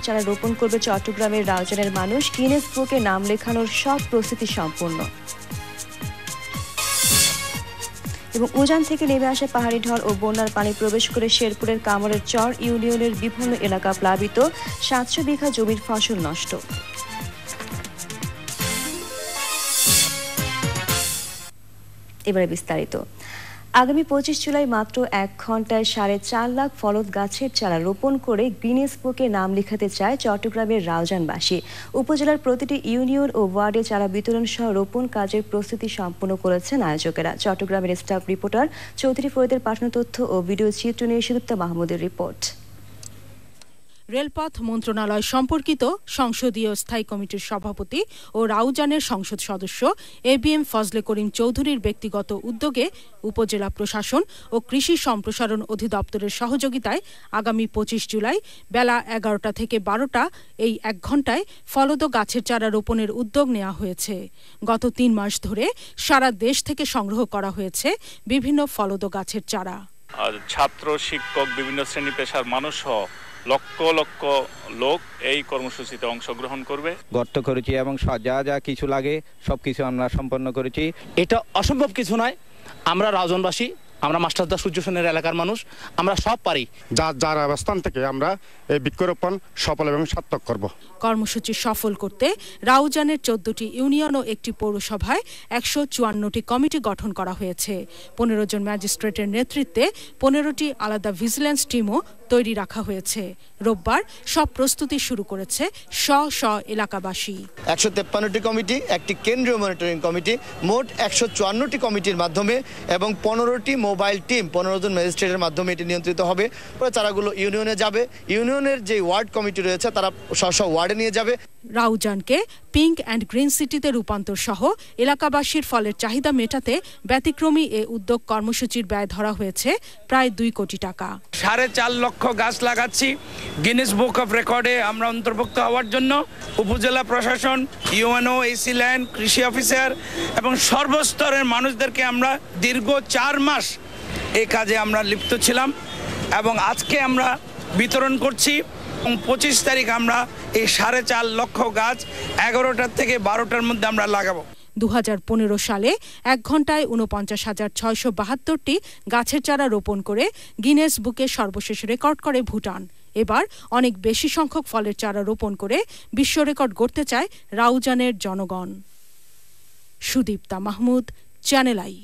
চারা রোপণ করবে চট্টগ্রামের রাউজানের মানুষ। গিনেস বুকে নাম লেখানোর সব প্রস্তুতি সম্পূর্ণ। এবং উজান থেকে নেমে আসে পাহাড়ি ঢল ও বন্যার পানি প্রবেশ করে শেরপুরের কামরের চর ইউনিয়নের বিভিন্ন এলাকা প্লাবিত, 700 বিঘা জমির ফসল নষ্ট। এবারে বিস্তারিত। আগামী 25 জুলাই মাত্র 1 ঘন্টায় 4.5 লাখ ফলদ গাছের চারা রোপণ করে গিনেস বুকে নাম লিখাতে চায় চট্টগ্রামের রাউজানবাসী। উপজেলার প্রতিটি ইউনিয়ন ও ওয়ার্ডে চারা বিতরণ সহ রোপণ কাজের প্রস্তুতি সম্পন্ন করেছেন আয়োজকেরা। চট্টগ্রামের স্টাফ রিপোর্টার চৌধুরী ফরিদের পাঠানো তথ্য ও ভিডিও চিত্র নিয়ে সুদীপ্তা মাহমুদের রিপোর্ট। রেলপথ মন্ত্রণালয় সম্পর্কিত সংসদীয় স্থায়ী কমিটির সভাপতি ও রাউজানের সংসদ সদস্য ABM ফজলে করিম চৌধুরীর ব্যক্তিগত উদ্যোগে উপজেলা প্রশাসন ও কৃষি সম্প্রসারণ অধিদপ্তরের সহযোগিতায় আগামী 25 জুলাই বেলা 11টা থেকে 12টা এই 1 ঘন্টায় ফলদ গাছের চারা রোপণের উদ্যোগ নেওয়া হয়েছে। গত 3 মাস ধরে সারা দেশ থেকে সংগ্রহ করা হয়েছে বিভিন্ন ফলদ গাছের চারা। ছাত্র, শিক্ষক, বিভিন্ন শ্রেণী পেশার মানুষ সহ লক্ষ লক্ষ লোক এই কর্মসূচিতে অংশগ্রহণ করবে। গর্ত করেছি এবং যা যা কিছু লাগে সবকিছু আমরা সম্পন্ন করেছি। এটা অসম্ভব কিছু নয়। আমরা রাউজানবাসী, আমরা মাস্টারদা সূর্য সেনের এলাকার মানুষ, আমরা সব পারি। যার অবস্থান থেকে আমরা এই বৃক্ষরোপণ সফল এবং সার্থক করব। কর্মসূচি সফল করতে রাউজানের 14টি ইউনিয়ন ও একটি পৌরসভায় 154টি কমিটি গঠন করা হয়েছে। 15 জন ম্যাজিস্ট্রেটের নেতৃত্বে 15টি আলাদা ভিজিল্যান্স টিমও তৈরি রাখা হয়েছে। রোববার সব প্রস্তুতি শুরু করেছে স্ব এলাকাবাসী। 153টি কমিটি, একটি কেন্দ্রীয় মনিটরিং কমিটি, মোট 154টি কমিটির মাধ্যমে এবং 15টি মোবাইল টিম 15 জন ম্যাজিস্ট্রেটের মাধ্যমে এটি নিয়ন্ত্রিত হবে। পরে চারাগুলো ইউনিয়নে যাবে। ইউনিয়নের যে ওয়ার্ড কমিটি রয়েছে তারা স্ব ওয়ার্ডে নিয়ে যাবে। রাউজানকে পিঙ্ক অ্যান্ড গ্রিন সিটিতে রূপান্তর সহ এলাকাবাসীর ফলের চাহিদা মেটাতে ব্যতিক্রমী এ উদ্যোগ কর্মসূচির ব্যয় ধরা হয়েছে প্রায় 2 কোটি টাকা। 4.5 লক্ষ গাছ লাগাচ্ছি গিনেস বুক অফ রেকর্ডে আমরা অন্তর্ভুক্ত হওয়ার জন্য। উপজেলা প্রশাসন, ইউএনও, এসি ল্যান্ড, কৃষি অফিসার এবং সর্বস্তরের মানুষদেরকে আমরা দীর্ঘ 4 মাস এই কাজে আমরা লিপ্ত ছিলাম এবং আজকে আমরা বিতরণ করছি। 25 তারিখ আমরা এই 4.5 লক্ষ গাছ 11টা থেকে 12টার মধ্যে আমরা লাগাবো। 2015 সালে 1 ঘন্টায় 49,672টি গাছের চারা রোপণ করে গিনেস বুকে সর্বশেষ রেকর্ড করে ভুটান। এবার অনেক বেশি সংখ্যক ফলের চারা রোপণ করে বিশ্ব রেকর্ড গড়তে চায় রাউজানের জনগণ। Sudipta Mahmud, channel I.